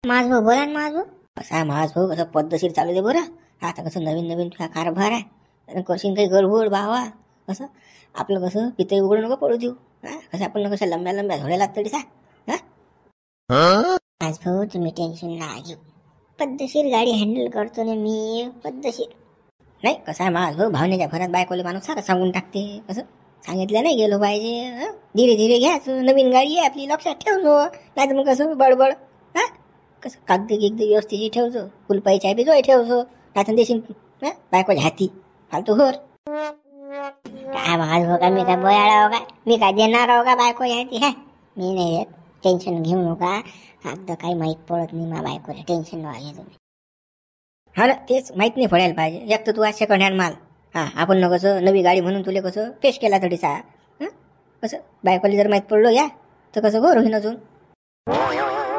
माझ भाऊ बोला ना माझ भाऊ. कसं आहे माझ भाऊ, कसं पद्धतशीर चालू दे बरं. आता कसं नवीन नवीन कारभार आहे, करशील काही गडबड भावा. कसं आपलं कसं पितळी उघडून नको पडू देऊ. कसं आपण कसं लंब्या लंब्या झोड्या लागतं सा. माझ भाऊ तुम्ही टेन्शन ना घेऊ, पद्धतशीर गाडी हँडल करतो ना मी, पद्धतशीर. नाही कसं आहे माझ भाऊ, भावनेच्या भरात बायकोले माणूस सारं सांगून टाकते. कसं सांगितलं नाही गेलो पाहिजे. धीरे धीरे घ्यायचं, नवीन गाडी आहे आपली, लक्षात ठेवतो. नाही तर मग कसं बडबड. कसं कागद गिगदी व्यवस्थित ठेवतो, फुलपाई चाय जोय ठेवतो. नाही तर देशील बायकोच्या हाती फालतू घर. काय माझ भाऊ, का मी काय बोयाळा हो काय, मी काय देणार हो का बायकोच्या हाती. मी नाही देत, टेन्शन घेऊ नका. कागद काही माहीत पडत नाही मा बायकोला, टेन्शन नका घे तुम्ही. हा ना, तेच माहीत नाही पडायला पाहिजे. एक तर तू आज सेकंड हँड माल. आपण न कसं नवी गाडी म्हणून तुला कसं पेश केला तडीसा. कसं बायकोला जर माहीत पडलो या तर कसं गोर होईन अजून.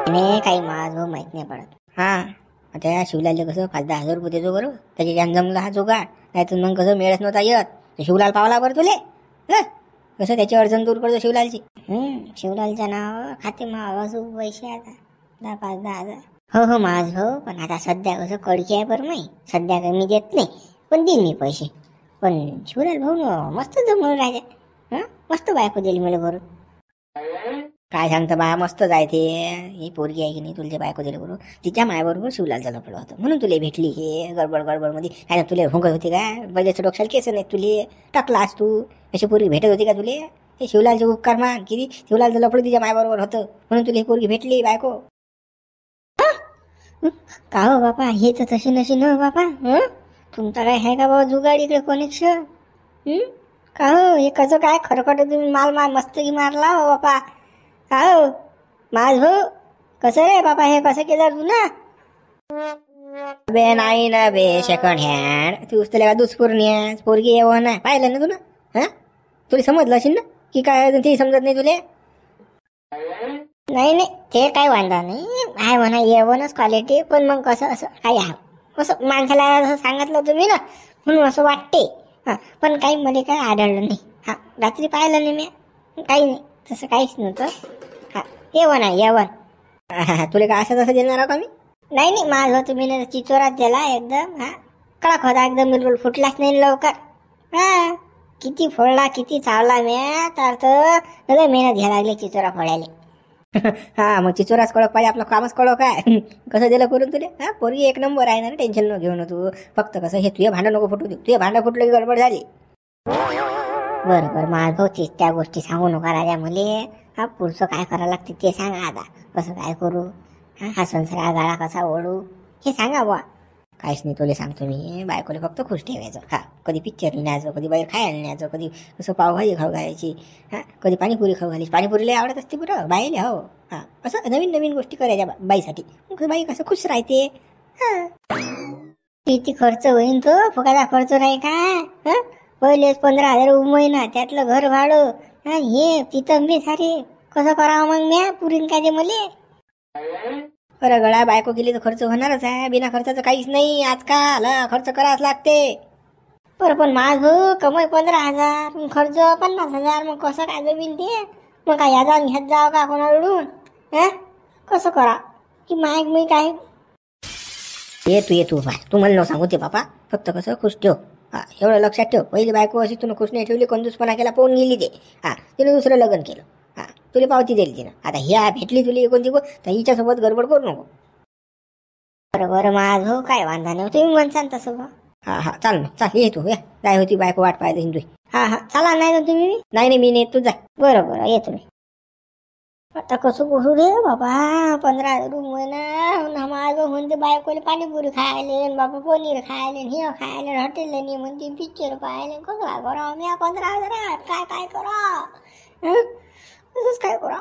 नाही काही माझ भाऊ माहीत नाही पडत. आता शिवलालला कसं 5-10 रुपये देतो बरोबर, त्याच्या ज्ञान जमला हा जोगाड. नाही तर मग कसं मिळत नव्हता येत. शिवलाल पावला बरं तुले. कसं त्याची अडचण दूर करतो शिवलालची. शिवलालच्या नाव खाते मावाजू पैसे आता 10,000-10,000. हो माझ भाऊ, पण आता सध्या कसं कडकी आहे बरं नाही, सध्या काही मी देत नाही, पण देईन मी पैसे. पण शिवलाल भाऊ मस्त जमून राहिले. मस्त बायको दिली मला भरून. काय सांगतं बा, मस्त जायते. ही पोरगी आहे की नाही, तुला बायको दिली बरोबर, तिच्या मायाबरोबर शिवलालचं लफडं होतं म्हणून तुला भेटली. हे गडबडमध्ये काय तुला हुंगत होती का, पहिल्याचं डोक्याला केस नाही तुले टाकलास तू. अशी पोरगी भेटत होती का तुले. हे शिवलालचे उपकार मान किती, शिवलालचं लफडं तिच्या मायाबरोबर होतं म्हणून तुला ही पोरगी भेटली बायको. का हो बापा, हे तर तशी नशी न बापा. तुमचा काय आहे का बाबा जुगाड इकडे कनेक्शन. का हो, हे कसं काय खरखट तुम्ही माल मस्त की मारला हो बापा. का हो माझ भाऊ, कसं रे बापा, हे कसं केलं तू ना. बे नाही ना बे, सेकंड हँड तू उचले का दुष्पूर्णी पोरगी येवं ना, पाहिलं ना तुला. तुला समजलं असेल ना की काय, ते समजत नाही तुले. नाही ते काही वांधा नाही आहे म्हणा, येवणच क्वालिटी. पण मग कसं असं काही असं माणसाला असं सांगितलं तुम्ही ना म्हणून असं वाटते. पण काही मला काय आढळलं नाही. रात्री पाहिलं नाही मी, काही नाही तसं काहीच नव्हतं. येवण आहे येवण. तुला काय असं तसं देणार का मी. नाही माझं तुम्ही ना चिचोरात दिला एकदम. कडक होता एकदम, बिलकुल फुटलाच नाही लवकर. किती फोडला किती चावला मी, तर मेहनत घ्यायला लागली चिचोरा फोडायला. मग चिचोराच कडक पाहिजे, आपलं कामच कडक आहे. कसं दिलं करून तुले. पोरगी एक नंबर आहे ना, टेन्शन न घेऊन तू. फक्त कसं हे तुझे भांडं नको फुटू दे, तुझे भांडं फुटलं की गडबड झाली. बरं माझ भाऊ, त्या गोष्टी सांगू नका राजा मले. पुढचं काय करावं लागते ते सांगा. आता कसं काय करू, हा संसार गाळा कसा ओढू हे सांगा बुवा. काहीच नाही तुला सांगतो मी, बायकोला फक्त खुश ठेवायचं. कधी पिक्चरला न्यायचं, कधी बाहेर खायला न्यायचं, कधी कसं पावभाजी खाऊ घालायची. कधी पाणीपुरी खाऊ घालायची. पाणीपुरीला आवडत असते बरं बाईले. हो असं नवीन नवीन गोष्टी करायच्या बाईसाठी. बाई कसं खुश राहते. किती खर्च होईन तो, फुकाचा खर्च नाही का. पहिलेच 15,000 महिना, त्यातलं घर भाडं हे तिथं मी सारे कसं करावं मग म्या पुरीन काय ते मले. बरं गळा बायको गेली तर खर्च होणारच आहे, बिना खर्चाचं काहीच नाही. आजकाल खर्च करावाच लागते. पण माझ भाऊ कमाई 15,000, खर्च 50,000, मग कसं काय जमीन ते. मग काय या घेत जाव का कोणाकडून. कसं करा की माग मी काय. ये तू तू मला न सांगू ते बापा. फक्त कसं खुश ठेव. एवढं लक्षात ठेव, पहिली बायको अशी तुला खुश नाही ठेवली, कंजूसपणा केला, पाहून गेली ते. तिने दुसरं लग्न केलं. तुला पावती दिली तिनं. आता ह्या भेटली तुला कोणती गो, तर हिच्यासोबत गडबड करू नको. बरोबर माझ भाऊ, काय वांधा नाही, तुम्ही म्हणसान तसं. चाल ना, चाल ये तू. काय होती बायको वाट पाहिजे हिंदू. चला. नाही तर तुम्ही. नाही मी नेत, तू जा. बरोबर येतो मी. आता कसं करू रे बाबा, 15,000 महिना. माझ म्हणते बायकोले पाणीपुरी खायले, बाबा पनीर खायले, हे खायले, हॉटेलला नाही म्हणते, पिक्चर पाहायले. कसं काय करावं मी 15,000 काय करा. तसंच काय करा.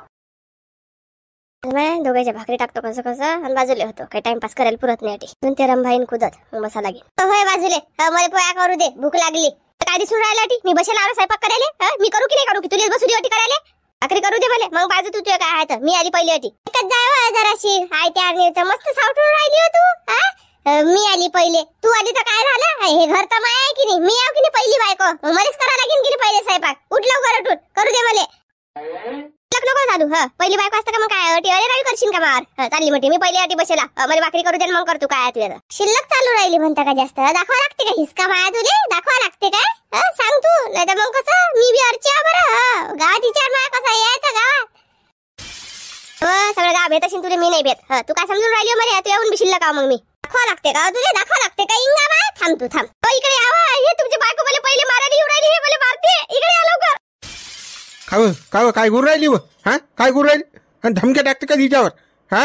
दोघांच्या भाकरी टाकतो कसं आणि बाजूले होतो. काही टाइमपास करायला पुरत नाही. दोन ते रंभाईन कुदत मग बसा लागेल. होय बाजूले, मला पोया करू दे, भूक लागली. काय दिसून राहिला मी बसेल आलो स्वयंपाक करायला. मी करू की नाही करू, की तुला बसू दे करायला. भाकरी करू दे मला, मग बाजू तू काय आहे तर मी आली पहिली होती. एकच जाय जराशी आय त्या मस्त सावटून राहिली हो तू. मी आली पहिले, तू आली तर काय झालं. हे घर तर माय आहे की नाही, मी आव की नाही पहिली बायको, मलाच करा लागेल की नाही पहिले स्वयंपाक. उठ लवकर उठून करू दे मला. नको चालू पहिली बायको असतं का मग काय अटी अरे रावी करशील का मार चालली म्हणते मी पहिली अटी बसेला मला भाकरी करू दे मग करतो काय तुझ्या शिल्लक चालू राहिली म्हणता का जास्त दाखवा लागते का हिसका माया तुले दाखवा लागते काय सांग तू नाही तर मग कसं मी बी अर्ची बरं गावात विचार माया कसा यायचा गावात सगळं गाव भेट असेल तुले मी नाही भेट तू काय समजून राहिली मला तू येऊन बी शिल्लक का मग मी दाखवा लागते का तुले दाखवा लागते का इंगा माय थांब तू थांब इकडे यावा हे तुमची बायको मला पहिले मारायला येऊ राहिली हे मला मारते इकडे या लवकर काय गुरु राहिली व हा काय गुरु राहिली आणि धमक्या टाकते का तिच्यावर हा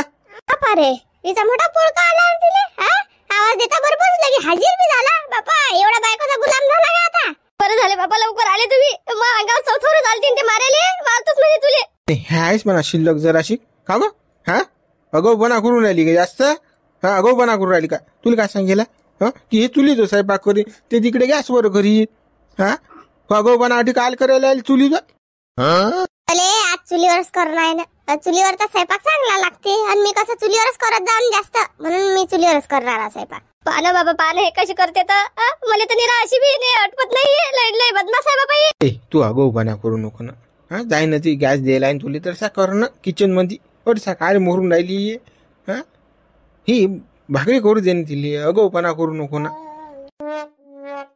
बापा रे तिचा मोठा पोळका आला तिले आवाज देता बरोबर लगे हाजीर बी झाला बापा एवढा बायकोचा गुलाम झाला का आता बरं झाले बापा लवकर आले तुम्ही मग अंगावर चौथोर चालते ते मारायले मारतोच म्हणजे तुले हे आहेस म्हणा शिल्लक जराशी का ग हा अगाऊपणा करून राहिली का जास्त हा अगाऊपणा करून राहिली का तुला काय सांगेला हा की हे चुलीचं स्वयंपाक करी ते तिकडे गॅसवर करी हा अगाऊपणा अटी काल करायला आली चुलीचं अरे आज चुलीवरच करणं आहे ना चुलीवरचा स्वयंपाक चांगला लागते आणि मी कसं चुलीवरच करत जाऊन जास्त म्हणून मी चुलीवरच करणार स्वयंपाक पानं बाबा पानं हे कशी करते तर मला तर निरा अशी बी नाही अटपत नाही लय बदमाश आहे बाबा ए तू अगाऊपणा करू नको ना हा जाय ना ती गॅस द्यायला आणि तुला तर सा कर ना किचन मध्ये अडसा काय मोरून राहिली हा ही भाकरी करू दे ना तिला अगाऊपणा करू नको ना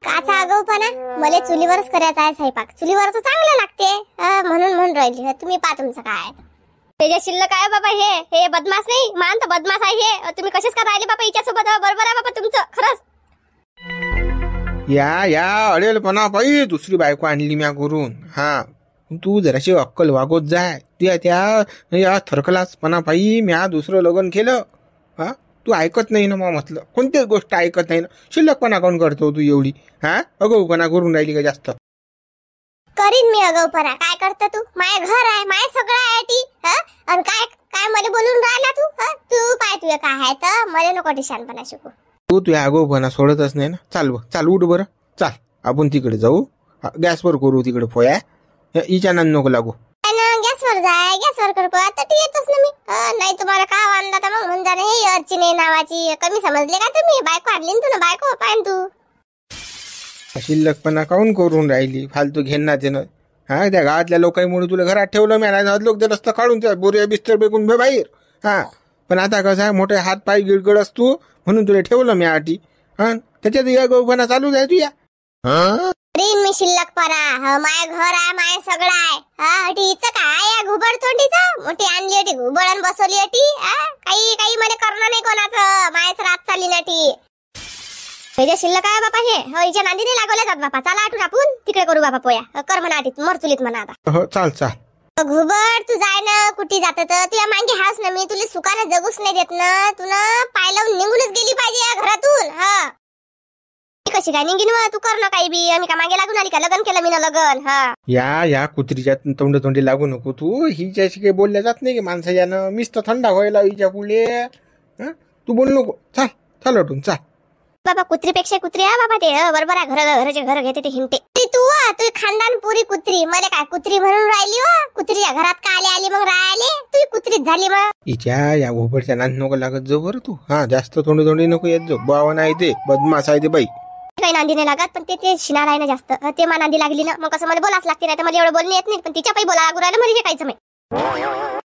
काचा आगाऊपणा मला चुलीवरच करायचा आहे स्वयंपाक चुलीवरच चांगलं लागते म्हणून राहिली तुम्ही पहा तुमचं काय त्याच्या शिल्लक आहे बाबा हे बदमाश नाही मान तर बदमाश आहे हे तुम्ही कसेच का राहिले बाबा हिच्यासोबत बरोबर आहे बाबा तुमचं खरंच या अडेलपणा पाहिजे दुसरी बायको आणली म्या करून हा तू जराशी अक्कल वागवत जाय त्या थरकलासपणा पायी म्या दुसरं लग्न केलं हा तू ऐकत नाही ना मग म्हटलं कोणतीच गोष्ट ऐकत नाही ना शिल्लकपणा कोण करतो तू एवढी हा अगाऊपणा करून राहिली का जास्त करीन मी अगाऊपणा काय करतो तू माय घर आहे माय सगळं आहे ती आणि काय मला बोलून राहिला तू पाय तुझं काय आहे तर मला नको टिशानपणा शिकू तू तुझ्या अगाऊपणा सोडतच नाही ना चाल उठ बरं चाल आपण तिकडे जाऊ गॅसवर करू तिकडे पोया हिच्या नान नको लागू गॅसवर करतो आता ती येतच ना मी नाही तुम्हाला का आणला तर मग म्हणून जाणे हे अर्चने नावाची कमी समजले का तुम्ही बायको आणली तू ना बायको पाय तू शिल्लकपणा काऊन करून राहिली फालतू घेणार ते ना हा त्या गावातल्या लोकांमुळे तुला घरात ठेवलं मी नाही लोक ते रस्ता काढून त्या बोरिया बिस्तर बेकून बाहेर हा पण आता कसं आहे मोठे हात पाय गिळगड असतो म्हणून तुला ठेवलं मी आटी हा त्याच्यात या गौपणा चालू आहे तुया मी शिल्लकपणा माय घर आहे माय सगळं आहे हिचं काय घुबड तोंडीचं मोठी आणली होती घुबड बसवली होती काही मला करणं नाही कोणाचं मायच रात चालली ना ती त्याच्या शिल्लक आहे बापा हे हिच्या नांदीने लागवले जात बापा चला आठवून आपण तिकडे करू बापा पोया कर म्हणा आठीत मर चुलीत म्हणा आता हो चाल घुबड तू जाय ना कुठे जात तर तुझ्या मागे हास ना मी तुला सुखाने जगूच नाही देत ना तुला पाय लावून निघूनच गेली पाहिजे या घरातून कशी काय निघीन तू कर ना काही बी आम्ही का मागे लागून आली का लग्न केलं मी ना लग्न या कुत्रीच्या तोंडी लागू नको तू हिच्याशी काही बोलल्या जात नाही की माणसाच्यानं मिस्त थंडा व्हायला हिच्या पुढे तू बोल नको चाल उठून चाल बाबा कुत्रीपेक्षा कुत्री आहे बाबा ते बरोबर आहे घराचे घर घेते ते हिंटे तू खानदान पुरी कुत्री मला काय कुत्री म्हणून राहिली कुत्रीच्या घरात का आली मग राहिले तू कुत्रीच झाली मग हिच्या या घोबडच्या नांद नको लागत जाऊ बरं तू जास्त तोंडी नको येत जाऊ बावा नाही ते बदमाश आहे ते बाई काही नांदी नाही लागत पण ते शिणार आहे ना जास्त ते मा नांदी लागली ना मग कसं मला बोलाच लागते नाही तर मला एवढं बोलणे येत नाही पण तिच्या पायी बोला लागू राहिलं मला काहीच नाही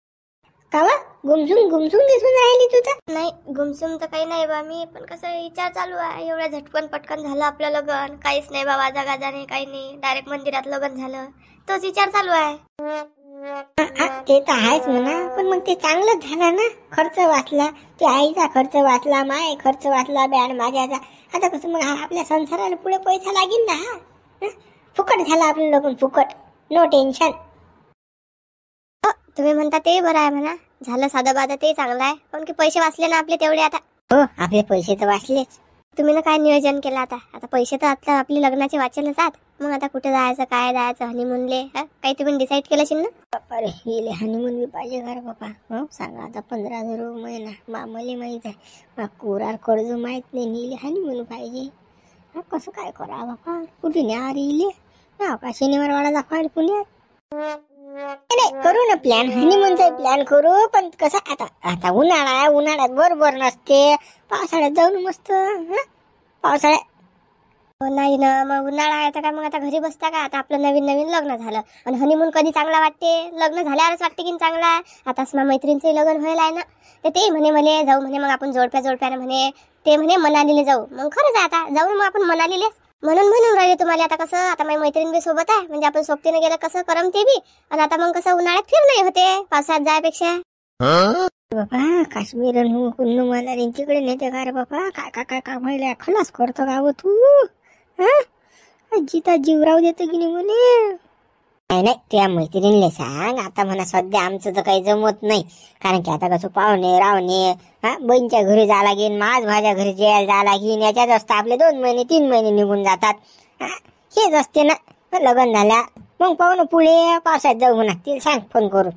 कावा गुमसुम दिसून राहिली तू तर नाही गुमसुम तर काही नाही बा मी पण कसं विचार चालू आहे एवढ्या झटकन पटकन झालं आपलं लग्न काहीच नाही बा वाजागाजाने काही नाही डायरेक्ट मंदिरात लग्न झालं तोच विचार चालू आहे ते तर आहेच म्हणा पण मग ते चांगलंच झालं ना खर्च वाचला ते आईचा खर्च वाचला माय खर्च वाचला बँड माझ्याचा आता कसं मग आपल्या संसाराला पुढे पैसा लागेल ना फुकट झाला आपलं लग्न फुकट नो टेन्शन तुम्ही म्हणता ते बरं आहे म्हणा झालं साधं बाधा ते चांगलं आहे पण की पैसे वाचले ना आपले तेवढे आता हो आपले पैसे तर वाचलेच तुम्ही ना काय नियोजन केलं आता पैसे तर आता आपले लग्नाचे वाचेलच आहात मग आता कुठे जायचं काय जायचं हनीमूनले काही तुम्ही डिसाईड केलं असेल ना बाप्पा रे गेले हनीमून बी पाहिजे घर बापा हो सांगा आता 15,000 रुपये महिना मामले माहीत आहे कोरार कर्ज माहीत नाही नीले हनीमून पाहिजे कसं काय करा बापा कुठे न्या रे का शनिवार वाडा दाखवायला पुण्यात नाही करू ना प्लॅन हनीमूनचा प्लॅन करू पण कसं आता उन्हाळा आहे उन्हाळ्यात बरोबर नसते पावसाळ्यात जाऊन मस्त पावसाळ्यात नाही ना, मग उन्हाळा आहे तर काय मग आता घरी बसता का? आता आपलं नवीन नवीन लग्न झालं आणि हनीमून कधी चांगला वाटते? लग्न झाल्यावरच वाटते की चांगला. आता माझ्या मैत्रिणीचं लग्न व्हायला आहे ना, तर ते म्हणे मला जाऊ म्हणे, मग आपण जोडप्याने म्हणे, ते म्हणे मनालीला जाऊ. मग खरंच आहे आता जाऊ मग आपण मनालीलेच. म्हणून राहिले तुम्हाला आता कसं, आता माझी मैत्रीण बी सोबत आहे, म्हणजे आपण सोबतीने गेलं कसं करम ते बी. आणि आता मग कसं उन्हाळ्यात फिरणं होते पावसाळ्यात जायपेक्षा. बाबा काश्मीर कुल्लू मला तिकडे नेते का रे बाबा? काय काय काय काय म्हणले खलास करतो गाव तू. जिता जीवराव देतो की नाही म्हणे. नाही त्या मैत्रिणीला सांग आता म्हणा सध्या आमचं तर काही जमत नाही, कारण की आता कसं पाहुणे रावणे बहीणच्या घरी जा लागेल, माझ भाज्या घरी जेवायला जा लागेल, याच्यात असतं आपले 2 महिने 3 महिने निघून जातात. हेच असते ना. लग्न झाल्या मग पाहू ना पुढे पावसाळ्यात जाऊ म्हणा, तिला सांग फोन करून.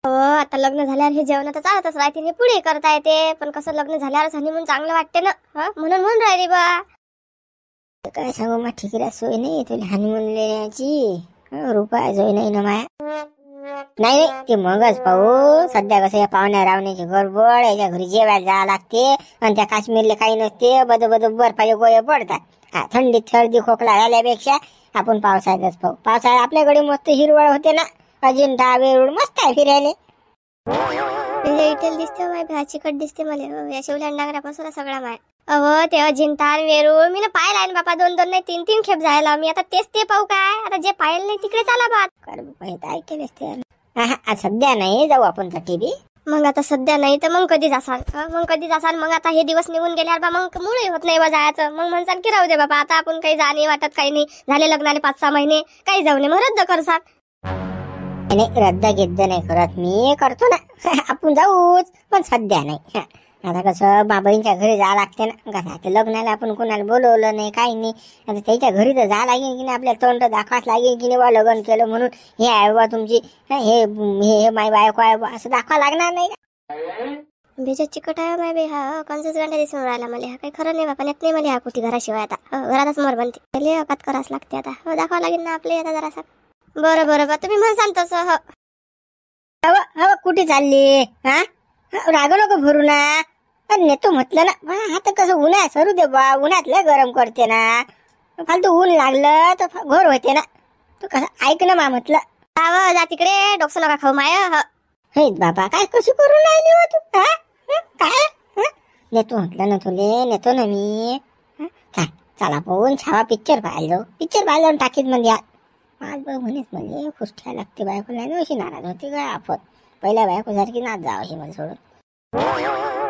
हो आता लग्न झाल्यावर हे जेवण तर चालतच राहते, हे पुढे करता येते, पण कसं लग्न झाल्यावर हनीमून चांगलं वाटते ना. म्हणून राहिली बा. काय सांगू मग ठिकऱ्या सोय नाही तुला हनीमून लेण्याची. रुपया सोय नाही ना माया. नाही ते मगच पाहू. सध्या कसं या पाहुण्या रावण्याची गडबड, याच्या घरी जेवायला जावं लागते आणि त्या काश्मीरला काही नसते, बरोबर बर्फाचे गोळे पडतात. थंडीत सर्दी खोकला झाल्यापेक्षा आपण पावसाळ्यातच पाहू. पावसाळ्यात आपल्याकडे मस्त हिरवळ होते ना, अजिंठा वेरूळ मस्त आहे फिरायला. इटेल दिसते माय भाचीकट दिसते मला या शिवल्या डांगरापासून सगळा माय. ते अजिंठा वेरूळ मी ना पाहिला आहे बापा, 2 नाही 3 खेप जायला मी. आता तेच ते पाहू काय, आता जे पाहिलं नाही तिकडे चाला बात. ऐकेलच ते सध्या नाही जाऊ आपण तर बी. मग आता सध्या नाही तर मग कधी जासाल? मग आता हे दिवस निघून गेल्यावर बा मग मुळे होत नाही बा जायचं. मग म्हणसाल की राहू दे बाबा, आता आपण काही जाणे वाटत काही नाही, झाले लग्नाले 5-6 महिने, काही जाऊ नये मग रद्द करसाल. नाही रद्द घेद्द नाही करत मी, करतो ना आपण जाऊच, पण सध्या नाही. आता कसं बाबाईंच्या घरी जा लागते ना, कसं आता लग्नाला आपण कोणाला बोलवलं नाही काही नाही. आता त्याच्या घरी तर जा लागेल की नाही, आपल्या तोंड दाखवाच लागेल की नाही बा लग्न केलं म्हणून. हे आहे बा तुमची, हे माय बायको आहे बा असं दाखवा लागणार नाही का? बेजत चिकट आहे माय बे. हा कॉन्सस गांड्या दिसून राहिला मला. हा काही खरं नाही बापा, येत नाही मला हा कुठे घराशिवाय. आता घरातच मोर बनते, पहिले अकात करावंच लागते. आता दाखवा लागेल ना आपले आता जरासा. बरं तुम्ही म्हणसान तसं. हवं कुठे चालली? राग नको भरू ना. नेतो म्हटलं ना, आता कसं उन्हात सरू दे बा, उन्हात लय गरम करते ना, फालतू ऊन लागलं तर घोर होते ना. तू कसं ऐक ना मा म्हटलं. जा तिकडे, डोकं नका खाऊ माय. हे बाबा काय कशी करून राहिली हो तू? काय नेतो म्हटलं ना तुले, नेतो ना मी. चला पाहून छावा पिक्चर पाहायला जाऊ टाकीत मध्ये. आज बघ म्हणेच म्हणजे खुश लागते बायकोला, अशी नाराज होती का आपण. पहिल्या बायकोसारखी नाच जावं हे मला सोडून.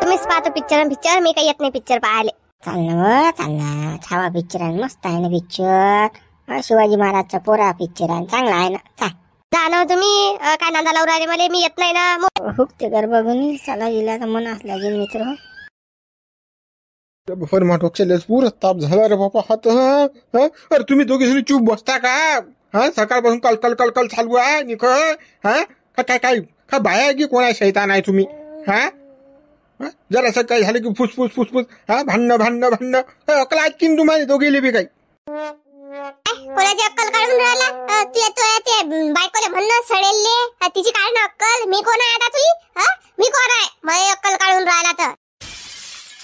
तुम्हीच पाहतो पिक्चर, मी काही येत नाही पिक्चर पाहायला. चाल ना छावा पिक्चर आहे, मस्त आहे ना पिक्चर. शिवाजी महाराजचा पोरा पिक्चर आहे, चांगला आहे ना. जा ना तुम्ही, काय नांदा लावून राहिले मला, मी येत नाही ना. हुकते घर बघून चला गेला तर मनास लागेल मित्र. फरमाटोक्षाला पुरं ताप झाला रे बापा हात. अरे तुम्ही दोघे चूप बसता का? सकाळपासून कल चालू आहे निख. काय काय बाया की कोणा शैतान आहे तुम्ही? जरासं काय झालं की फुसफुस भांडणं अकल ऐकीन तुम्हाला दोघेले बी काही. कोणाची अक्कल काढून राहिला? ते बायकोले म्हणणं सडेलले, तिची काढ ना अक्कल. मी कोण आहे आता तुझी? मी कोण आहे? माझी अक्कल काढून राहिला तर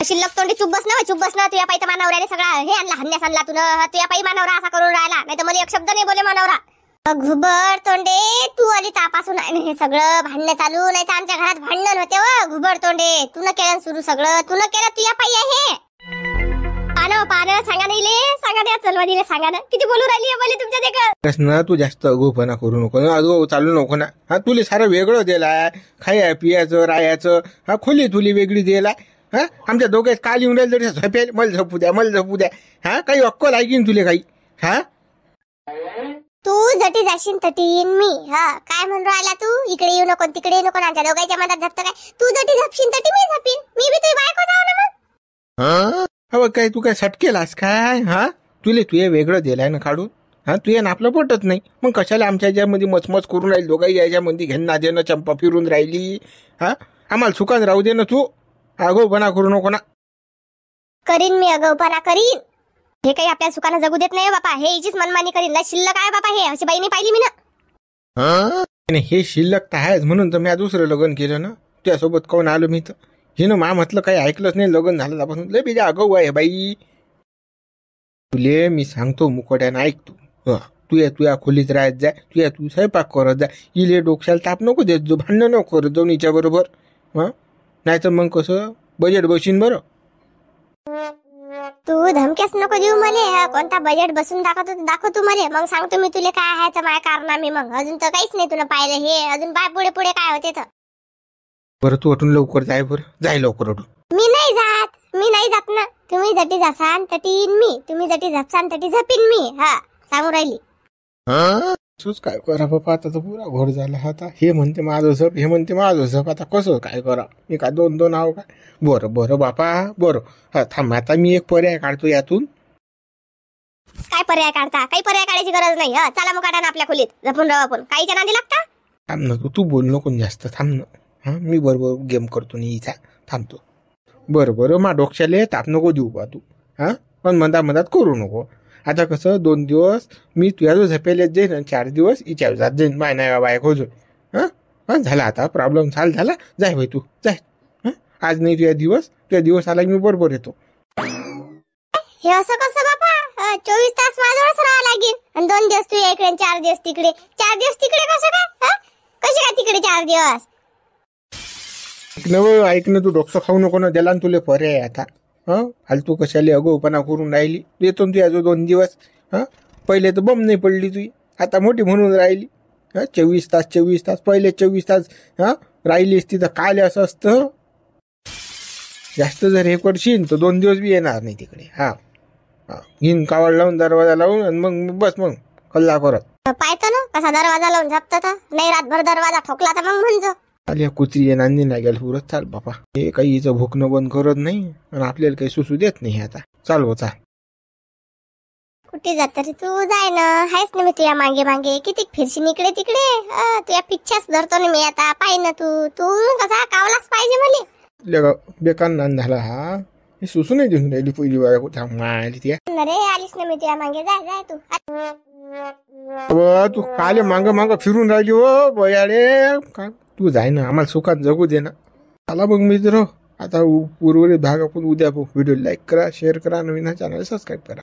शिल्लक तोंडी चुप बस ना. तुझ्या पायी तर मानवऱ्याने सगळा हे आणला, हन्यास आणला तुला. तुझ्या पायी मानवरा असा करून राहिला, नाही तर मला एक शब्द नाही बोले मानवरा. घुबड तोंडे, तू आली तापासून हे सगळं भांडणं चालू, नाही तर आमच्या घरात भांडण होते. घुबड तोंडे, तू न केलं सुरू सगळं, तू न केलं तुझ्या पायी आहे. पानं सांगा नाही चलवा दिले सांगा ना. किती बोलू राहिली बोले तुमच्या देखत ना. तू जास्त अगोपणा करू नको, अगो चालू नको ना. तुले सारं वेगळं दिलाय, खाया पियाचं राहायचं. खोली तुली वेगळी दिलाय. आमच्या दोघे काल येऊन राहिले तरी झोपेल, मला झोपू द्या. काही अक्कल आहे की तुले काही? तू जटी जाशील तटी मी. काय म्हणून राहिला तू? इकडे येऊ नको तिकडे येऊ नको, आमच्या दोघांच्या मनात झपत काय? तू जटी झपशील तटी मी झपीन. मी बी तुझी बायको जाऊ ना मग. काय तू काय सटकेलास काय? तुले तुये वेगळं दिलाय ना काढून. तुये ना आपलं पटत नाही, मग कशाला आमच्या याच्यामध्ये मचमच करून राहील? दोघाही याच्यामध्ये घेणं देणं चंपा फिरून राहिली. आम्हाला सुखान राहू दे ना. तू आगाऊपणा करू नको ना. करीन मी आगाऊपणा करीन. हे काही आपल्या सुखानं जगू देत नाही बापा. हे हिचीच मनमानी करीन. लय शिल्लक आहे बापा हे, अशी बाई नाही पाहिली मी ना. हे शिल्लक तर आहेच म्हणून तर मी दुसरं लग्न केलं ना. त्यासोबत कोण आलो मी तर हिनं मा म्हटलं काही ऐकलंच नाही. लग्न झालं त्यापासून लय बिजा आगाऊ आहे बाई. तुले मी सांगतो मुकोट्यानं ऐक तू. तुया खोलीत राहत जाय, तू स्वयंपाक करत जाय. इले डोक्याला ताप नको देत जो, भांडण नको करत जाऊन हिच्या बरोबर. नाही तर मग कसं बजेट बसीन बरं. तू धमक्याच नको देऊ मले. कोणता बजेट बसून दाखव तू मले, मग सांगतो मी तुले काय आहे तर माझ्या कारनामे. मग अजून तर काहीच नाही तुला पाहिलं हे, अजून बाय पुढे पुढे काय होते तर. बरं तू उठून लवकर जाय, बरं जाय लवकर उठून. मी नाही जात ना. तुम्ही जटी जासान तटी येईन मी, तुम्ही जटी झपसान तटी झपीन मी. हा सांगू राहिली. तूच काय करा बाबा, आता तर पुरा घोर झाला. आता हे म्हणते माझं झप, हे म्हणते माझं झप. आता कसं काय करा, मी काय दोन आहो काय. बरं बापा बरं. हा थांब, आता मी एक पर्याय काढतो यातून. काय पर्याय काढता? काही पर्याय काढायची गरज नाही. चला मग काढा आपल्या खोलीत, झपून राहू आपण. काहीच्या नादी लागता. थांब ना तू बोल नको जास्त. थांब ना. मी बरोबर गेम करतो नी इथं थांबतो. बरं मा डोक्याले ताप नको देऊ बा तू. पण मधात करू नको. आता कसं 2 दिवस मी तुझ्या जो झपेल्यात जाईन आणि 4 दिवस हिच्या जात जाईन. माय नाही बाय खोजून. झाला आता प्रॉब्लेम झाला. जाय भाई तू जाय. आज नाही तुझ्या दिवस आला मी बरोबर येतो. हे असं कसं बापा? 24 तास माझ्यावरच राहावं लागेल. आणि 2 दिवस तू इकडे 4 दिवस तिकडे. 4 दिवस तिकडे कसं काय? कसे काय तिकडे 4 दिवस? ऐकणं तू डोकं खाऊ नको ना. द्याला तुले पर्याय आता. फालतू कशाले अगोपणा करून राहिली. येतो तू याजो 2 दिवस. पहिले तर बम नाही पडली तुझी, आता मोठी म्हणून राहिली. 24 तास पहिले 24 तास राहिली असती तर काय असं असतं. जास्त जर हे करशील तर 2 दिवस बी येणार नाही तिकडे. हिन कावड लावून दरवाजा लावून आणि मग बस मग कल्ला करत. पाहतो ना कसा दरवाजा लावून झपतात. नाही रातभर दरवाजा ठोकला तर मग म्हणजो आल्या कुत्री ये नांदी नाही गेल पुरत. चाल बापा, हे काही हिचं भोकणं बंद करत नाही आणि आपल्याला काही सुसू देत नाही. आता चाल चाल. कुठे जात रे तू? जाय ना, हायच ना मी तुझ्या मागे किती फिरशीन इकडे तिकडे. तुझ्या पिच्छाच धरतो ना मी आता. पाय ना तू कसा कावलाच पाहिजे मला. बेकार नांद झाला हा. हे सुसू नाही देऊन राहिली पहिली बाय ती. अरे आलीस ना मी तुझ्या मागे. जाय तू. तू काले मांग फिरून राहिली हो बयाडे. तू जाय ना, आम्हाला सुखात जगू दे ना. चला मग मित्र, आता उर्वरित भाग आपण उद्या व्हिडिओ लाईक करा, शेअर करा, नवीन चॅनल सबस्क्राईब करा.